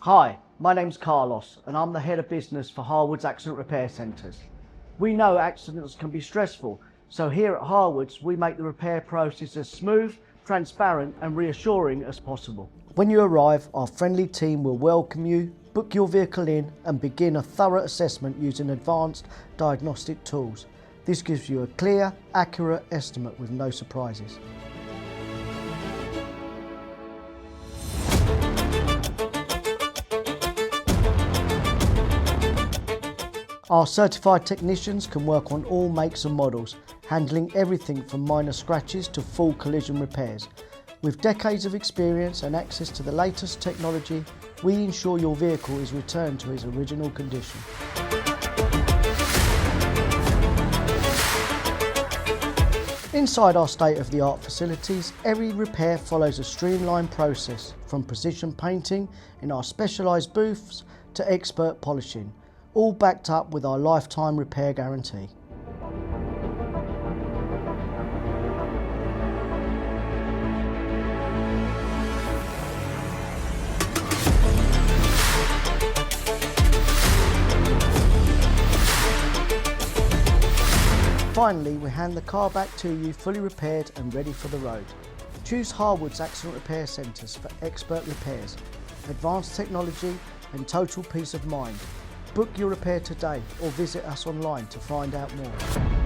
Hi, my name's Carlos and I'm the Head of Business for Harwoods Accident Repair Centres. We know accidents can be stressful, so here at Harwoods we make the repair process as smooth, transparent and reassuring as possible. When you arrive, our friendly team will welcome you, book your vehicle in and begin a thorough assessment using advanced diagnostic tools. This gives you a clear, accurate estimate with no surprises. Our certified technicians can work on all makes and models, handling everything from minor scratches to full collision repairs. With decades of experience and access to the latest technology, we ensure your vehicle is returned to its original condition. Inside our state-of-the-art facilities, every repair follows a streamlined process, from precision painting in our specialised booths to expert polishing, all backed up with our lifetime repair guarantee. Finally, we hand the car back to you fully repaired and ready for the road. Choose Harwoods Accident Repair Centres for expert repairs, advanced technology and total peace of mind. Book your repair today or visit us online to find out more.